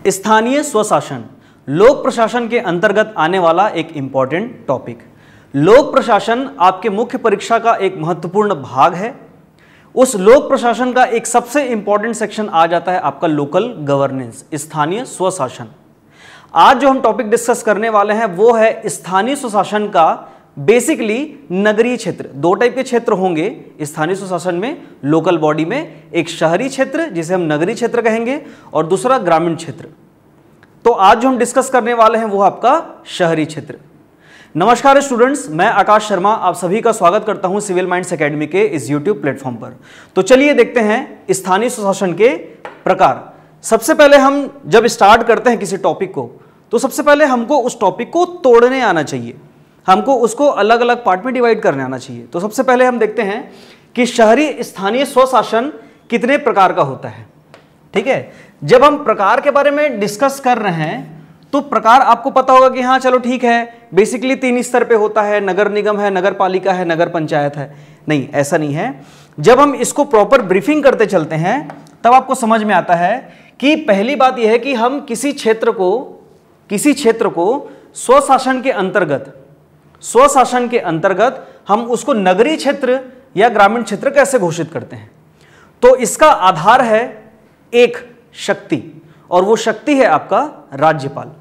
स्थानीय स्वशासन लोक प्रशासन के अंतर्गत आने वाला एक इंपॉर्टेंट टॉपिक। लोक प्रशासन आपके मुख्य परीक्षा का एक महत्वपूर्ण भाग है। उस लोक प्रशासन का एक सबसे इंपॉर्टेंट सेक्शन आ जाता है आपका लोकल गवर्नेंस, स्थानीय स्वशासन। आज जो हम टॉपिक डिस्कस करने वाले हैं वो है स्थानीय स्वशासन का बेसिकली नगरीय क्षेत्र। दो टाइप के क्षेत्र होंगे स्थानीय स्वशासन में, लोकल बॉडी में, एक शहरी क्षेत्र जिसे हम नगरीय क्षेत्र कहेंगे और दूसरा ग्रामीण क्षेत्र। तो आज जो हम डिस्कस करने वाले हैं वो आपका शहरी क्षेत्र। नमस्कार स्टूडेंट्स, मैं आकाश शर्मा आप सभी का स्वागत करता हूं सिविल माइंड्स एकेडमी के इस यूट्यूब प्लेटफॉर्म पर। तो चलिए देखते हैं स्थानीय स्वशासन के प्रकार। सबसे पहले हम जब स्टार्ट करते हैं किसी टॉपिक को तो सबसे पहले हमको उस टॉपिक को तोड़ने आना चाहिए, हमको उसको अलग अलग पार्ट में डिवाइड करने आना चाहिए। तो सबसे पहले हम देखते हैं कि शहरी स्थानीय स्वशासन कितने प्रकार का होता है। ठीक है, जब हम प्रकार के बारे में डिस्कस कर रहे हैं तो प्रकार आपको पता होगा कि हाँ चलो ठीक है, बेसिकली 3 स्तर पे होता है, नगर निगम है, नगर पालिका है, नगर पंचायत है। नहीं, ऐसा नहीं है। जब हम इसको प्रॉपर ब्रीफिंग करते चलते हैं तब आपको समझ में आता है कि पहली बात यह है कि हम किसी क्षेत्र को स्वशासन के अंतर्गत हम उसको नगरीय क्षेत्र या ग्रामीण क्षेत्र कैसे घोषित करते हैं। तो इसका आधार है एक शक्ति, और वो शक्ति है आपका राज्यपाल।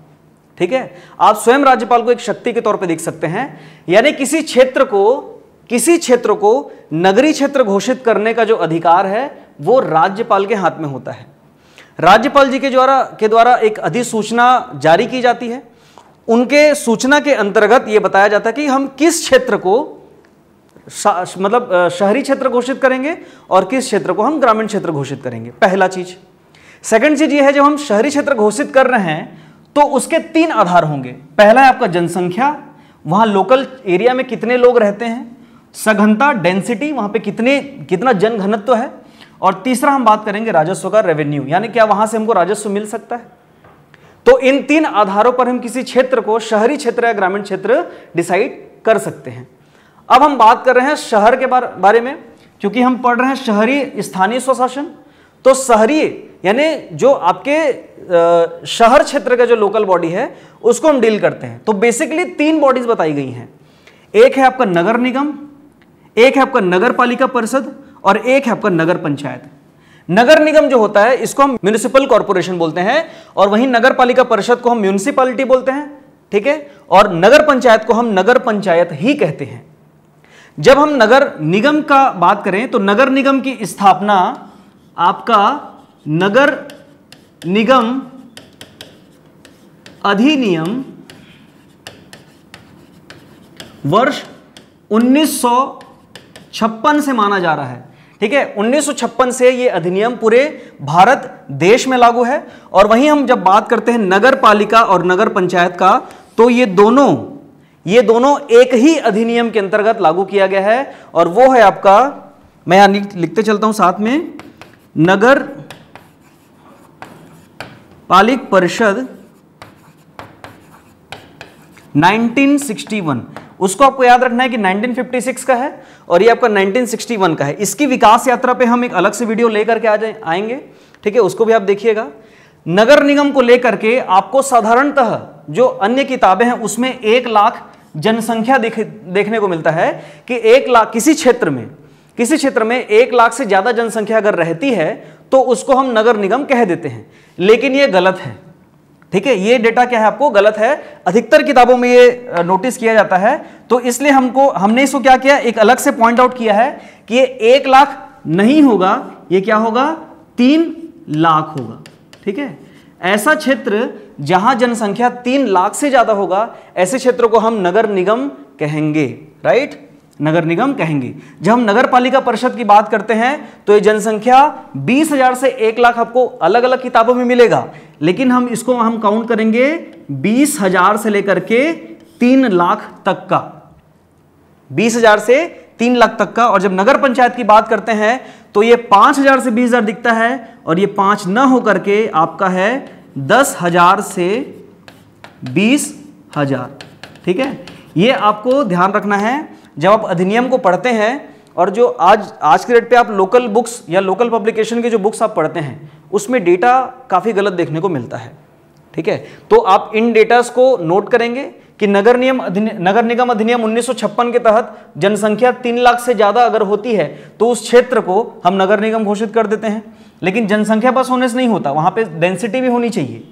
ठीक है, आप स्वयं राज्यपाल को एक शक्ति के तौर पे देख सकते हैं। यानी किसी क्षेत्र को नगरीय क्षेत्र घोषित करने का जो अधिकार है वो राज्यपाल के हाथ में होता है। राज्यपाल जी के द्वारा एक अधिसूचना जारी की जाती है। उनके सूचना के अंतर्गत यह बताया जाता है कि हम किस क्षेत्र को शहरी क्षेत्र घोषित करेंगे और किस क्षेत्र को हम ग्रामीण क्षेत्र घोषित करेंगे, पहला चीज। सेकंड चीज यह है, जब हम शहरी क्षेत्र घोषित कर रहे हैं तो उसके 3 आधार होंगे। पहला है आपका जनसंख्या, वहां लोकल एरिया में कितने लोग रहते हैं, सघनता डेंसिटी, वहां पे कितना जनघनत्व है, और तीसरा हम बात करेंगे राजस्व का, रेवेन्यू, यानी क्या वहां से हमको राजस्व मिल सकता है। तो इन 3 आधारों पर हम किसी क्षेत्र को शहरी क्षेत्र या ग्रामीण क्षेत्र डिसाइड कर सकते हैं। अब हम बात कर रहे हैं शहर के बारे में, क्योंकि हम पढ़ रहे हैं शहरी स्थानीय स्वशासन। तो शहरी यानी जो आपके शहर क्षेत्र का जो लोकल बॉडी है उसको हम डील करते हैं। तो बेसिकली 3 बॉडीज बताई गई हैं। एक है आपका नगर निगम, एक है आपका नगर पालिका परिषद, और एक है आपका नगर पंचायत। नगर निगम जो होता है इसको हम म्युनिसिपल कॉर्पोरेशन बोलते हैं, और वहीं नगर पालिका परिषद को हम म्युनिसिपैलिटी बोलते हैं। ठीक है, और नगर पंचायत को हम नगर पंचायत ही कहते हैं। जब हम नगर निगम का बात करें तो नगर निगम की स्थापना आपका नगर निगम अधिनियम वर्ष 1956 से माना जा रहा है। ठीक है, 1956 से ये अधिनियम पूरे भारत देश में लागू है। और वहीं हम जब बात करते हैं नगर पालिका और नगर पंचायत का, तो ये दोनों एक ही अधिनियम के अंतर्गत लागू किया गया है, और वो है आपका, मैं यहां लिखते चलता हूं साथ में, नगर पालिक परिषद 1961। उसको आपको याद रखना है कि 1956 का है और ये आपका 1961 का है। इसकी विकास यात्रा पे हम एक अलग से वीडियो लेकर के आएंगे। ठीक है, उसको भी आप देखिएगा। नगर निगम को लेकर के आपको साधारणतः जो अन्य किताबें हैं उसमें 1 लाख जनसंख्या देखने को मिलता है कि 1 लाख किसी क्षेत्र में 1 लाख से ज्यादा जनसंख्या अगर रहती है तो उसको हम नगर निगम कह देते हैं, लेकिन ये गलत है। ठीक है, ये डेटा क्या है आपको गलत है। अधिकतर किताबों में ये नोटिस किया जाता है, तो इसलिए हमने इसको क्या किया, एक अलग से पॉइंट आउट किया है कि ये 1 लाख नहीं होगा, ये क्या होगा, 3 लाख होगा। ठीक है, ऐसा क्षेत्र जहां जनसंख्या 3 लाख से ज्यादा होगा, ऐसे क्षेत्रों को हम नगर निगम कहेंगे। राइट, नगर निगम कहेंगे। जब हम नगर पालिका परिषद की बात करते हैं तो ये जनसंख्या 20,000 से 1 लाख आपको अलग अलग किताबों में मिलेगा, लेकिन हम काउंट करेंगे 20,000 से लेकर के 3 लाख तक का, 20,000 से 3 लाख तक का। और जब नगर पंचायत की बात करते हैं तो ये 5,000 से 20,000 दिखता है, और ये 5 न होकर के आपका है 10,000 से 20,000। ठीक है, ये आपको ध्यान रखना है जब आप अधिनियम को पढ़ते हैं। और जो आज के डेट पे आप लोकल बुक्स या लोकल पब्लिकेशन की जो बुक्स आप पढ़ते हैं उसमें डेटा काफ़ी गलत देखने को मिलता है। ठीक है, तो आप इन डेटास को नोट करेंगे कि नगर निगम अधिनियम 1956 के तहत जनसंख्या 3 लाख से ज्यादा अगर होती है तो उस क्षेत्र को हम नगर निगम घोषित कर देते हैं। लेकिन जनसंख्या बस होने से नहीं होता, वहां पे डेंसिटी भी होनी चाहिए।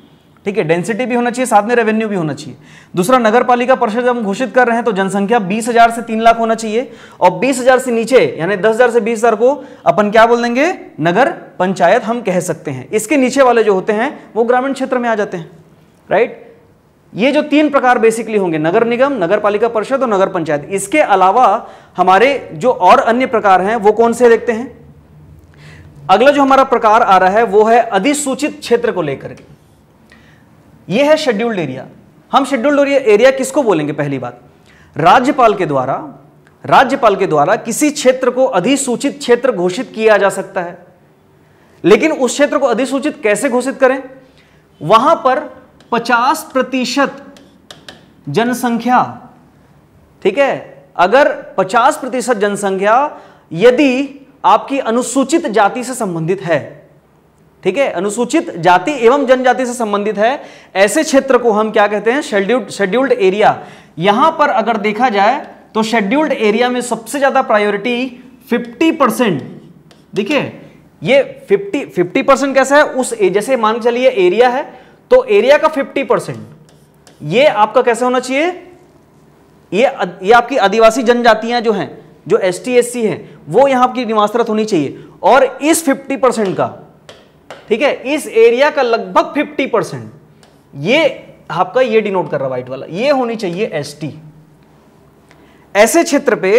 ठीक है, डेंसिटी भी होना चाहिए, साथ में रेवेन्यू भी होना चाहिए। दूसरा, नगर पालिका परिषद जब हम घोषित कर रहे हैं तो जनसंख्या 20,000 से 3 लाख होना चाहिए, और 20,000 से नीचे यानी 10,000 से 20,000 को अपन क्या बोल देंगे, नगर पंचायत हम कह सकते हैं। इसके नीचे वाले जो होते हैं वो ग्रामीण क्षेत्र में आ जाते हैं। राइट, ये जो 3 प्रकार बेसिकली होंगे, नगर निगम, नगर पालिका परिषद और नगर पंचायत। इसके अलावा हमारे जो और अन्य प्रकार हैं वो कौन से देखते हैं। अगला जो हमारा प्रकार आ रहा है वो है अधिसूचित क्षेत्र को लेकर के, ये है शेड्यूल्ड एरिया। हम शेड्यूल्ड एरिया किसको बोलेंगे, पहली बात राज्यपाल के द्वारा किसी क्षेत्र को अधिसूचित क्षेत्र घोषित किया जा सकता है। लेकिन उस क्षेत्र को अधिसूचित कैसे घोषित करें, वहां पर 50% जनसंख्या, ठीक है, अगर 50% जनसंख्या यदि आपकी अनुसूचित जाति से संबंधित है, ठीक है, अनुसूचित जाति एवं जनजाति से संबंधित है, ऐसे क्षेत्र को हम क्या कहते हैं, शेड्यूल्ड एरिया। यहां पर अगर देखा जाए तो शेड्यूल्ड एरिया में सबसे ज्यादा प्रायोरिटी 50%, देखिए ये 50% कैसा है, उस जैसे मान के चलिए एरिया है तो एरिया का 50% ये आपका कैसे होना चाहिए, ये आपकी आदिवासी जनजातियां जो हैं, जो ST SC हैं, वो यहां की निवासरत होनी चाहिए। और इस 50% का, ठीक है, इस एरिया का लगभग 50% ये आपका ये डिनोट कर रहा है व्हाइट वाला, ये होनी चाहिए ST। ऐसे क्षेत्र पे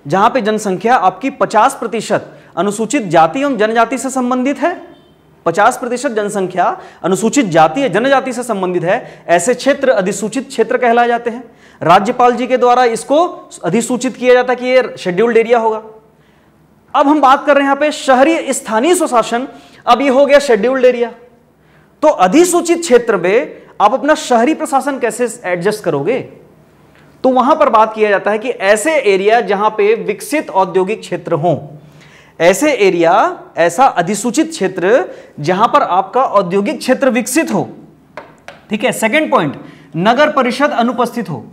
जहां पे जनसंख्या आपकी 50% अनुसूचित जाति एवं जनजाति से संबंधित है, 50% जनसंख्या अनुसूचित जाति या जनजाति से संबंधित है, ऐसे क्षेत्र अधिसूचित क्षेत्र कहलाए जाते हैं। राज्यपाल जी के द्वारा इसको अधिसूचित किया जाता है कि ये शेड्यूल्ड एरिया होगा। अब हम बात कर रहे हैं यहां पे शहरी स्थानीय स्वशासन, अब ये हो गया शेड्यूल्ड एरिया। तो अधिसूचित क्षेत्र में आप अपना शहरी प्रशासन कैसे एडजस्ट करोगे, तो वहां पर बात किया जाता है कि ऐसे एरिया जहां पे विकसित औद्योगिक क्षेत्र हो, ऐसे एरिया, ऐसा अधिसूचित क्षेत्र जहां पर आपका औद्योगिक क्षेत्र विकसित हो। ठीक है, सेकंड पॉइंट, नगर परिषद अनुपस्थित हो।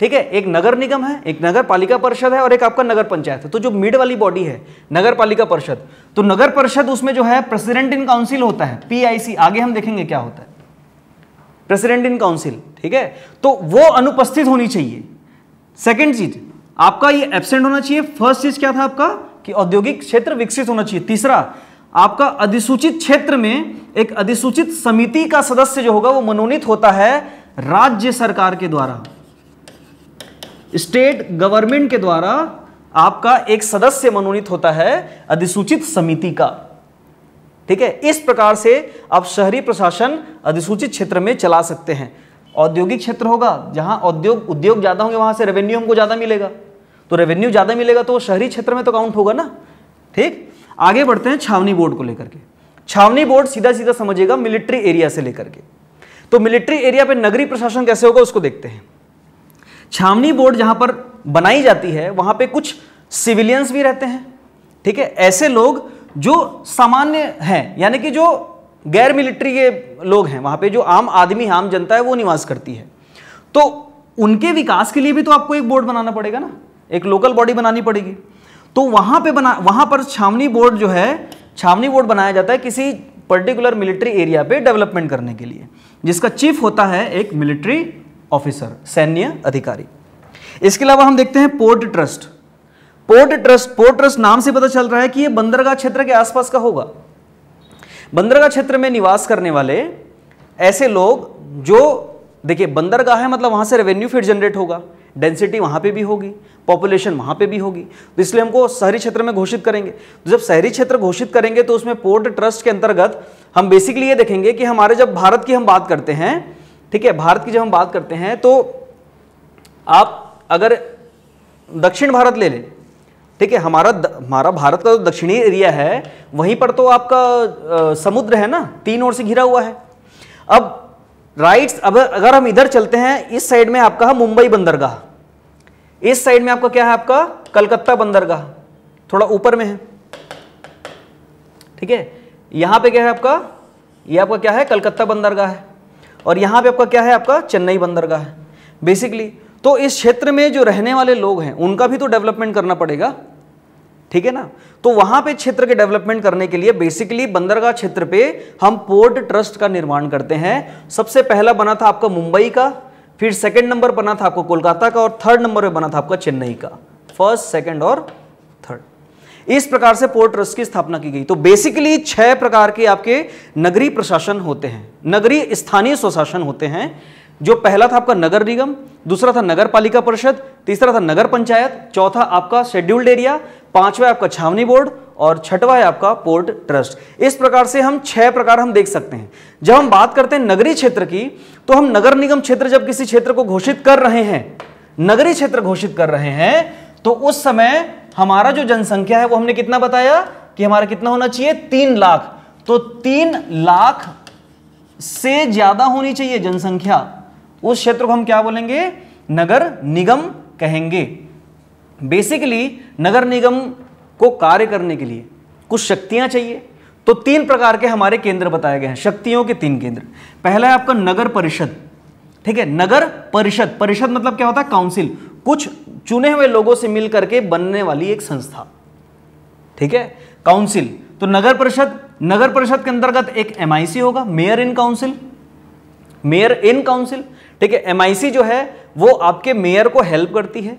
ठीक है, एक नगर निगम है, एक नगर पालिका परिषद है और एक आपका नगर पंचायत है। तो जो मिड वाली बॉडी है नगर पालिका परिषद, तो नगर परिषद उसमें जो है प्रेसिडेंट इन काउंसिल होता है, PIC, आगे हम देखेंगे क्या होता है प्रेसिडेंट इन काउंसिल। ठीक है, तो वो अनुपस्थित होनी चाहिए। सेकंड चीज आपका ये एब्सेंट होना चाहिए। फर्स्ट चीज क्या था आपका कि औद्योगिक क्षेत्र विकसित होना चाहिए। तीसरा, आपका अधिसूचित क्षेत्र में एक अधिसूचित समिति का सदस्य जो होगा वो मनोनीत होता है राज्य सरकार के द्वारा, स्टेट गवर्नमेंट के द्वारा आपका एक सदस्य मनोनीत होता है अधिसूचित समिति का। ठीक है, इस प्रकार से आप शहरी प्रशासन अधिसूचित क्षेत्र में चला सकते हैं। औद्योगिक क्षेत्र होगा जहां उद्योग ज्यादा होंगे, वहां से रेवेन्यू हमको ज्यादा मिलेगा, तो रेवेन्यू ज्यादा मिलेगा तो शहरी क्षेत्र में तो काउंट होगा ना। ठीक, आगे बढ़ते हैं छावनी बोर्ड को लेकर के। छावनी बोर्ड सीधा सीधा समझिएगा मिलिट्री एरिया से लेकर के, तो मिलिट्री एरिया पे नगरीय प्रशासन कैसे होगा उसको देखते हैं। छावनी बोर्ड जहां पर बनाई जाती है वहां पे कुछ सिविलियंस भी रहते हैं। ठीक है, ऐसे लोग जो सामान्य हैं, यानी कि जो गैर मिलिट्री के लोग हैं, वहां पे जो आम आदमी, आम जनता है वो निवास करती है, तो उनके विकास के लिए भी तो आपको एक बोर्ड बनाना पड़ेगा ना, एक लोकल बॉडी बनानी पड़ेगी। तो वहां पर छावनी बोर्ड जो है, छावनी बोर्ड बनाया जाता है किसी पर्टिकुलर मिलिट्री एरिया पे डेवलपमेंट करने के लिए, जिसका चीफ होता है एक मिलिट्री ऑफिसर, सैन्य अधिकारी। इसके अलावा हम देखते हैं पोर्ट ट्रस्ट। पोर्ट ट्रस्ट नाम से पता चल रहा है कि ये बंदरगाह क्षेत्र के आसपास का होगा। बंदरगाह क्षेत्र में निवास करने वाले ऐसे लोग जो, देखिए बंदरगाह है मतलब वहां से रेवेन्यू फिर जनरेट होगा, डेंसिटी वहां पे भी होगी, पॉपुलेशन वहां पे भी होगी, तो इसलिए हमको शहरी क्षेत्र में घोषित करेंगे। तो जब शहरी क्षेत्र घोषित करेंगे तो उसमें पोर्ट ट्रस्ट के अंतर्गत हम बेसिकली ये देखेंगे कि हमारे जब भारत की हम बात करते हैं, ठीक है, भारत की जब हम बात करते हैं तो आप अगर दक्षिण भारत ले लें, ठीक है, हमारा भारत का जो दक्षिणी एरिया है वहीं पर तो आपका समुद्र है ना, 3 ओर से घिरा हुआ है। अब राइट्स, अब अगर हम इधर चलते हैं, इस साइड में आपका है मुंबई बंदरगाह, इस साइड में आपका क्या है, आपका कलकत्ता बंदरगाह, थोड़ा ऊपर में है। ठीक है, यहां पे क्या है आपका, ये आपका क्या है, कलकत्ता बंदरगाह है। और यहां पे आपका क्या है, आपका चेन्नई बंदरगाह है बेसिकली। तो इस क्षेत्र में जो रहने वाले लोग हैं उनका भी तो डेवलपमेंट करना पड़ेगा, ठीक है ना। तो वहां पे क्षेत्र के डेवलपमेंट करने के लिए बेसिकली बंदरगाह क्षेत्र पे हम पोर्ट ट्रस्ट का निर्माण करते हैं। सबसे पहला बना था आपका मुंबई का, फिर सेकंड नंबर बना था आपको कोलकाता का, और थर्ड नंबर पे बना था आपका चेन्नई का, फर्स्ट, सेकंड और थर्ड। इस प्रकार से पोर्ट ट्रस्ट की स्थापना की गई। तो बेसिकली 6 प्रकार के आपके नगरीय प्रशासन होते हैं, नगरीय स्थानीय स्वशासन होते हैं। जो पहला था आपका नगर निगम, दूसरा था नगर पालिका परिषद, तीसरा था नगर पंचायत, चौथा आपका शेड्यूल्ड एरिया, पांचवा आपका छावनी बोर्ड और छठवा है आपका पोर्ट ट्रस्ट। इस प्रकार से हम 6 प्रकार हम देख सकते हैं। जब हम बात करते हैं नगरीय क्षेत्र की, तो हम नगर निगम क्षेत्र जब किसी क्षेत्र को घोषित कर रहे हैं, नगरीय क्षेत्र घोषित कर रहे हैं, तो उस समय हमारा जो जनसंख्या है वो हमने कितना बताया कि हमारा कितना होना चाहिए, 3 लाख। तो 3 लाख से ज्यादा होनी चाहिए जनसंख्या, उस क्षेत्र को हम क्या बोलेंगे, नगर निगम कहेंगे। बेसिकली नगर निगम को कार्य करने के लिए कुछ शक्तियां चाहिए। तो 3 प्रकार के हमारे केंद्र बताए गए हैं, शक्तियों के 3 केंद्र। पहला है आपका नगर परिषद, ठीक है, नगर परिषद, परिषद मतलब क्या होता है, काउंसिल, कुछ चुने हुए लोगों से मिलकर के बनने वाली एक संस्था, ठीक है, काउंसिल। तो नगर परिषद, नगर परिषद के अंतर्गत एक एमआईसी होगा, mayor in council, mayor in council, ठीक है। एमआईसी जो है वो आपके मेयर को हेल्प करती है।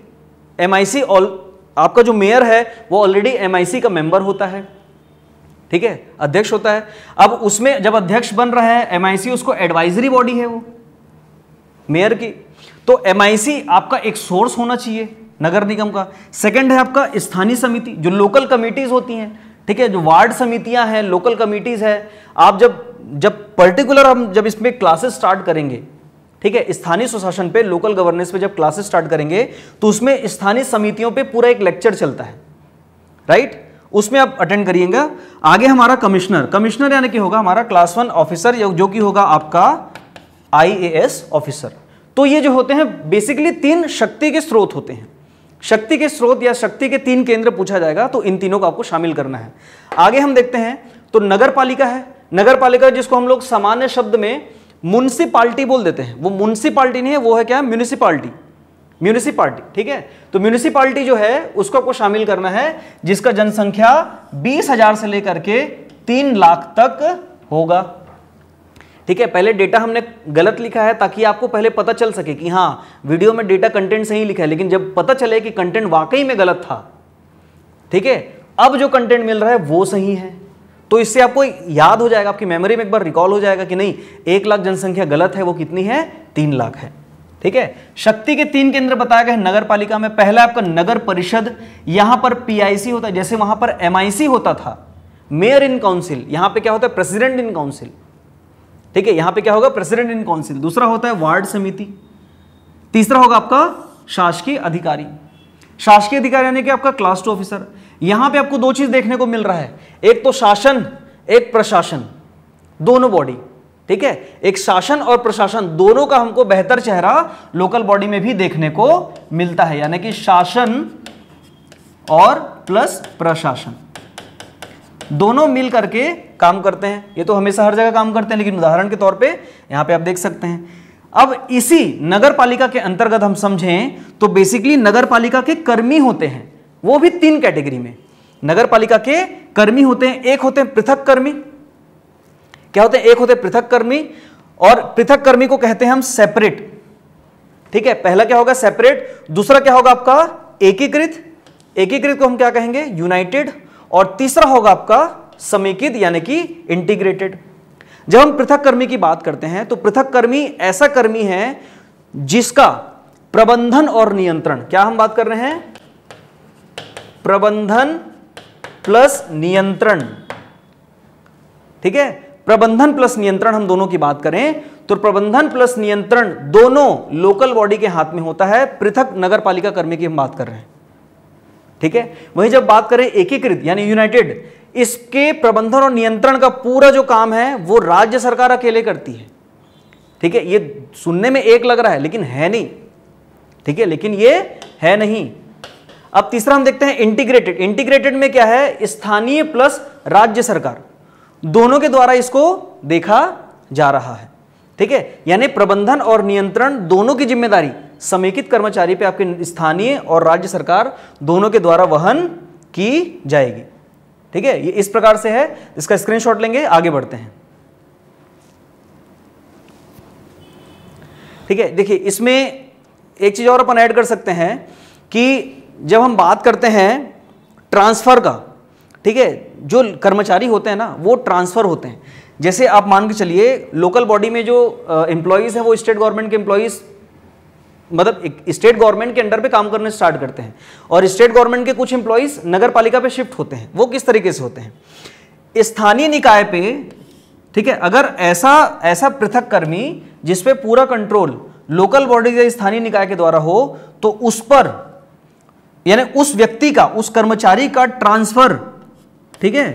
एमआईसी आपका जो मेयर है वो ऑलरेडी एमआईसी का मेंबर होता है, ठीक है, अध्यक्ष होता है। अब उसमें जब अध्यक्ष बन रहा है एमआईसी, उसको एडवाइजरी बॉडी है वो मेयर की। तो एमआईसी आपका एक सोर्स होना चाहिए नगर निगम का। सेकंड है आपका स्थानीय समिति, जो लोकल कमिटीज होती हैं, ठीक है, जो वार्ड समितियां हैं, लोकल कमिटीज है। आप जब पर्टिकुलर हम जब इसमें क्लासेस स्टार्ट करेंगे, ठीक है, स्थानीय स्वशासन पे, लोकल गवर्नेंस पे जब क्लासेस स्टार्ट करेंगे, तो उसमें स्थानीय समितियों पे पूरा एक लेक्चर चलता है, राइट, उसमें आप अटेंड करिएगा। आगे हमारा कमिश्नर, कमिश्नर यानी कि होगा हमारा क्लास 1 ऑफिसर, जो कि होगा आपका IAS ऑफिसर। तो ये जो होते हैं बेसिकली 3 शक्ति के स्रोत होते हैं। शक्ति के स्रोत या शक्ति के 3 केंद्र पूछा जाएगा तो इन तीनों को आपको शामिल करना है। आगे हम देखते हैं तो नगर पालिका है। नगर पालिका जिसको हम लोग सामान्य शब्द में म्युनिसिपालिटी बोल देते हैं, वो म्युनिसिपालिटी नहीं है, वो है क्या, म्युनिसिपालिटी, म्युनिसिपालिटी, ठीक है। तो म्युनिसिपालिटी जो है उसको आपको शामिल करना है, जिसका जनसंख्या 20,000 से लेकर के 3 लाख तक होगा, ठीक है। पहले डेटा हमने गलत लिखा है ताकि आपको पहले पता चल सके कि हाँ वीडियो में डेटा कंटेंट सही लिखा है, लेकिन जब पता चले कि कंटेंट वाकई में गलत था, ठीक है, अब जो कंटेंट मिल रहा है वो सही है, तो इससे आपको याद हो जाएगा, आपकी मेमोरी में एक बार रिकॉल हो जाएगा कि नहीं 1 लाख जनसंख्या गलत है, वो कितनी है, 3 लाख है, ठीक है। शक्ति के 3 केंद्र बताए गए नगर पालिका में। पहला आपका नगर परिषद, यहां पर PIC होता है, जैसे वहां पर MIC होता था, मेयर इन काउंसिल, यहां पे क्या होता है, प्रेसिडेंट इन काउंसिल, ठीक है, यहां पे क्या होगा, प्रेसिडेंट इन काउंसिल। दूसरा होता है वार्ड समिति। तीसरा होगा आपका शासकीय अधिकारी। शासकीय अधिकारी यानी कि आपका क्लास 2 ऑफिसर। यहां पे आपको 2 चीज देखने को मिल रहा है, एक तो शासन, एक प्रशासन, दोनों बॉडी, ठीक है, एक शासन और प्रशासन दोनों का हमको बेहतर चेहरा लोकल बॉडी में भी देखने को मिलता है, यानी कि शासन और प्लस प्रशासन दोनों मिल करके काम करते हैं। ये तो हमेशा हर जगह काम करते हैं, लेकिन उदाहरण के तौर पे यहां पे आप देख सकते हैं। अब इसी नगर पालिका के अंतर्गत हम समझें तो बेसिकली नगर पालिका के कर्मी होते हैं, वो भी 3 कैटेगरी में नगर पालिका के कर्मी होते हैं। एक होते हैं पृथक कर्मी, क्या होते हैं, एक होते हैं पृथक कर्मी, और पृथक कर्मी को कहते हैं हम सेपरेट, ठीक है। पहला क्या होगा, सेपरेट। दूसरा क्या होगा आपका एकीकृत, एकीकृत को हम क्या कहेंगे, यूनाइटेड। और तीसरा होगा आपका समेकित यानी कि इंटीग्रेटेड। जब हम पृथक कर्मी की बात करते हैं तो पृथक कर्मी ऐसा कर्मी है जिसका प्रबंधन और नियंत्रण, क्या हम बात कर रहे हैं, प्रबंधन प्लस नियंत्रण, ठीक है, प्रबंधन प्लस नियंत्रण हम दोनों की बात करें तो प्रबंधन प्लस नियंत्रण दोनों लोकल बॉडी के हाथ में होता है। पृथक नगर पालिका कर्मी की हम बात कर रहे हैं, ठीक है। वहीं जब बात करें एकीकृत यानी यूनाइटेड, इसके प्रबंधन और नियंत्रण का पूरा जो काम है वो राज्य सरकार अकेले करती है, ठीक है। ये सुनने में एक लग रहा है लेकिन है नहीं, ठीक है, लेकिन ये है नहीं। अब तीसरा हम देखते हैं इंटीग्रेटेड। इंटीग्रेटेड में क्या है, स्थानीय प्लस राज्य सरकार दोनों के द्वारा इसको देखा जा रहा है, ठीक है, यानी प्रबंधन और नियंत्रण दोनों की जिम्मेदारी समेकित कर्मचारी पे आपके स्थानीय और राज्य सरकार दोनों के द्वारा वहन की जाएगी। ठीक है, ये इस प्रकार से है, इसका स्क्रीनशॉट लेंगे, आगे बढ़ते हैं। ठीक है, देखिए इसमें एक चीज और अपन ऐड कर सकते हैं कि जब हम बात करते हैं ट्रांसफर का, ठीक है, जो कर्मचारी होते हैं ना वो ट्रांसफर होते हैं। जैसे आप मान के चलिए लोकल बॉडी में जो एम्प्लॉइज हैं वो स्टेट गवर्नमेंट के एम्प्लॉइज, मतलब स्टेट गवर्नमेंट के अंडर पे काम करने स्टार्ट करते हैं, और स्टेट गवर्नमेंट के कुछ एम्प्लॉइज नगर पालिका पे शिफ्ट होते हैं। वो किस तरीके से होते हैं, स्थानीय निकाय पे, ठीक है, अगर ऐसा पृथक कर्मी जिसपे पूरा कंट्रोल लोकल बॉडी या स्थानीय निकाय के द्वारा हो, तो उस पर यानी उस व्यक्ति का, उस कर्मचारी का ट्रांसफर, ठीक है,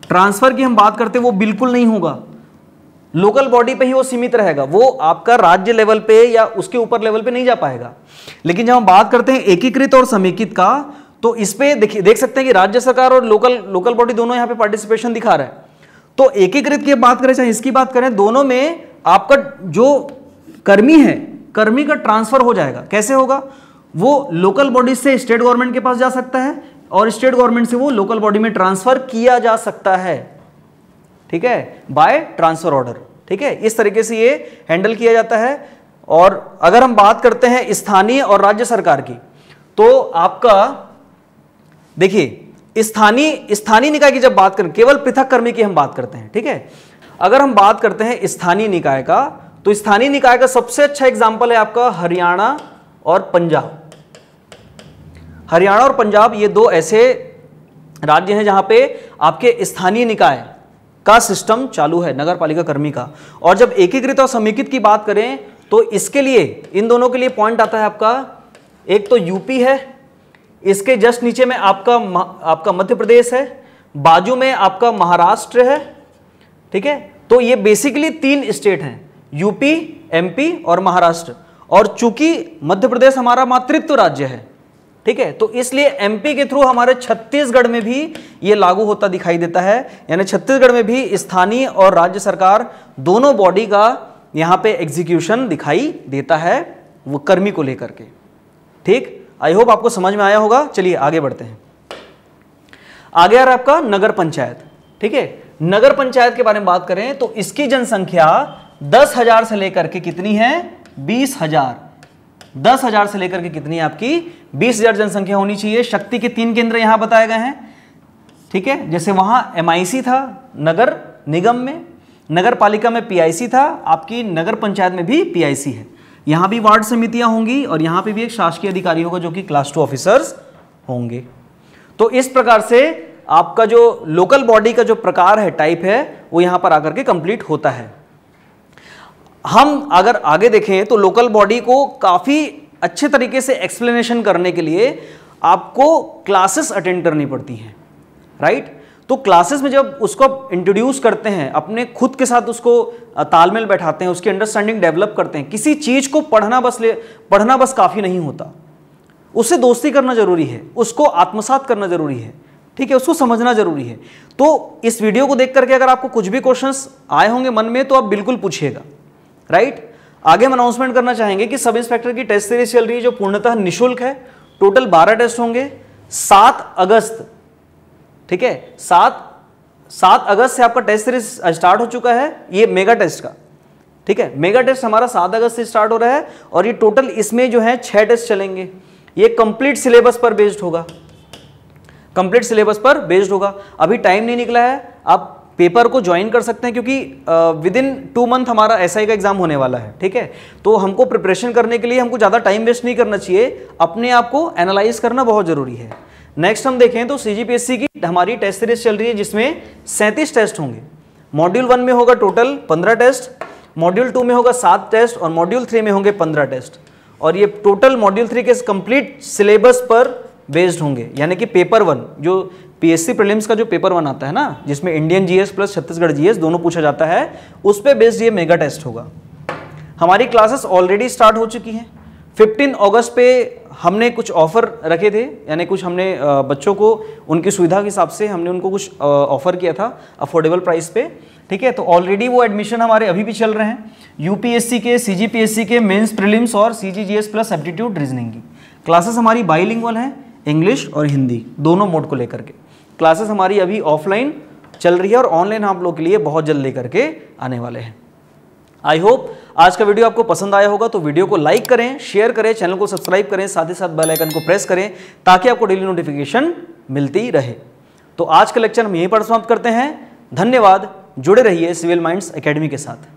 ट्रांसफर की हम बात करते हैं, वो बिल्कुल नहीं होगा, लोकल बॉडी पे ही वो सीमित रहेगा, वो आपका राज्य लेवल पे या उसके ऊपर लेवल पे नहीं जा पाएगा। लेकिन जब हम बात करते हैं एकीकृत और समेकित का, तो इस पे देख सकते हैं कि राज्य सरकार और लोकल बॉडी दोनों यहां पे पार्टिसिपेशन दिखा रहा है। तो एकीकृत की बात करें चाहे इसकी बात करें, दोनों में आपका जो कर्मी है, कर्मी का ट्रांसफर हो जाएगा। कैसे होगा, वो लोकल बॉडी से स्टेट गवर्नमेंट के पास जा सकता है और स्टेट गवर्नमेंट से वो लोकल बॉडी में ट्रांसफर किया जा सकता है, ठीक है, बाय ट्रांसफर ऑर्डर। ठीक है, इस तरीके से ये हैंडल किया जाता है। और अगर हम बात करते हैं स्थानीय और राज्य सरकार की, तो आपका देखिए स्थानीय निकाय की जब बात करें, केवल पृथक कर्मी की हम बात करते हैं। ठीक है, अगर हम बात करते हैं स्थानीय निकाय का, तो स्थानीय निकाय का सबसे अच्छा एग्जांपल है आपका हरियाणा और पंजाब। हरियाणा और पंजाब ये दो ऐसे राज्य हैं जहां पे आपके स्थानीय निकाय का सिस्टम चालू है, नगर पालिका कर्मी का। और जब एकीकृत और समेकित की बात करें, तो इसके लिए, इन दोनों के लिए पॉइंट आता है आपका, एक तो यूपी है, इसके जस्ट नीचे में आपका मध्य प्रदेश है, बाजू में आपका महाराष्ट्र है। ठीक है, तो ये बेसिकली 3 स्टेट हैं, यूपी, एमपी और महाराष्ट्र। और चूंकि मध्य प्रदेश हमारा मातृत्व राज्य है, ठीक है, तो इसलिए एमपी के थ्रू हमारे छत्तीसगढ़ में भी ये लागू होता दिखाई देता है। यानी छत्तीसगढ़ में भी स्थानीय और राज्य सरकार दोनों बॉडी का यहां पे एग्जीक्यूशन दिखाई देता है, वो कर्मी को लेकर के। ठीक, आई होप आपको समझ में आया होगा। चलिए आगे बढ़ते हैं। आगे आ रहा है आपका नगर पंचायत। ठीक है, नगर पंचायत के बारे में बात करें तो इसकी जनसंख्या 10,000 से लेकर के कितनी है, 20,000। 10,000 से लेकर के कितनी है आपकी, 20,000 जनसंख्या होनी चाहिए। शक्ति के 3 केंद्र यहां बताए गए हैं। ठीक है, जैसे वहां MIC था नगर निगम में, नगर पालिका में PIC था, आपकी नगर पंचायत में भी PIC है। यहां भी वार्ड समितियां होंगी और यहां पे भी एक शासकीय अधिकारी होगा जो कि क्लास 2 ऑफिसर्स होंगे। तो इस प्रकार से आपका जो लोकल बॉडी का जो प्रकार है, टाइप है, वो यहां पर आकर के कंप्लीट होता है। हम अगर आगे देखें तो लोकल बॉडी को काफी अच्छे तरीके से एक्सप्लेनेशन करने के लिए आपको क्लासेस अटेंड करनी पड़ती हैं, राइट। तो क्लासेस में जब उसको इंट्रोड्यूस करते हैं, अपने खुद के साथ उसको तालमेल बैठाते हैं, उसकी अंडरस्टैंडिंग डेवलप करते हैं। किसी चीज को पढ़ना बस काफी नहीं होता, उससे दोस्ती करना जरूरी है, उसको आत्मसात करना जरूरी है, ठीक है, उसको समझना जरूरी है। तो इस वीडियो को देख करके अगर आपको कुछ भी क्वेश्चंस आए होंगे मन में तो आप बिल्कुल पूछिएगा, राइट। आगे हम अनाउंसमेंट करना चाहेंगे कि सब इंस्पेक्टर की टेस्ट सीरीज चल रही है जो पूर्णतः निःशुल्क है। टोटल 12 टेस्ट होंगे 7 अगस्त, ठीक है, 7 अगस्त से आपका टेस्ट सीरीज स्टार्ट हो चुका है, ये मेगा टेस्ट का, ठीक है। मेगा टेस्ट हमारा 7 अगस्त से स्टार्ट हो रहा है और ये टोटल इसमें जो है 6 टेस्ट चलेंगे। ये कंप्लीट सिलेबस पर बेस्ड होगा, कंप्लीट सिलेबस पर बेस्ड होगा। अभी टाइम नहीं निकला है, आप पेपर को ज्वाइन कर सकते हैं क्योंकि विद इन 2 मंथ हमारा SI का एग्जाम होने वाला है, ठीक है। तो हमको प्रिपरेशन करने के लिए हमको ज़्यादा टाइम वेस्ट नहीं करना चाहिए, अपने आप को एनालाइज करना बहुत जरूरी है। नेक्स्ट हम देखें तो CGPSC की हमारी टेस्ट सीरीज चल रही है जिसमें 37 टेस्ट होंगे। मॉड्यूल 1 में होगा टोटल 15 टेस्ट, मॉड्यूल 2 में होगा 7 टेस्ट और मॉड्यूल 3 में होंगे 15 टेस्ट। और ये टोटल मॉड्यूल 3 के कंप्लीट सिलेबस पर बेस्ड होंगे, यानी कि पेपर 1 जो PSC प्रीलिम्स का जो पेपर 1 आता है ना, जिसमें Indian GS plus Chhattisgarh GS दोनों पूछा जाता है, उस पर बेस्ड ये मेगा टेस्ट होगा। हमारी क्लासेस ऑलरेडी स्टार्ट हो चुकी हैं। 15 अगस्त पे हमने कुछ ऑफ़र रखे थे, यानी कुछ हमने बच्चों को उनकी सुविधा के हिसाब से हमने उनको कुछ ऑफ़र किया था अफोर्डेबल प्राइस पे, ठीक है। तो ऑलरेडी वो एडमिशन हमारे अभी भी चल रहे हैं। यूपीएससी के, सीजीपीएससी के मेंस प्रीलिम्स और सीजीजीएस प्लस एप्टीट्यूड रीजनिंग की क्लासेस हमारी बाईलिंगुअल हैं, इंग्लिश और हिंदी दोनों मोड को लेकर के। क्लासेस हमारी अभी ऑफलाइन चल रही है और ऑनलाइन आप लोग के लिए बहुत जल्द लेकर के आने वाले हैं। आई होप आज का वीडियो आपको पसंद आया होगा, तो वीडियो को लाइक करें, शेयर करें, चैनल को सब्सक्राइब करें, साथ ही साथ बेल आइकन को प्रेस करें ताकि आपको डेली नोटिफिकेशन मिलती रहे। तो आज का लेक्चर हम यहीं पर समाप्त करते हैं। धन्यवाद, जुड़े रहिए सिविल माइंड्स एकेडमी के साथ।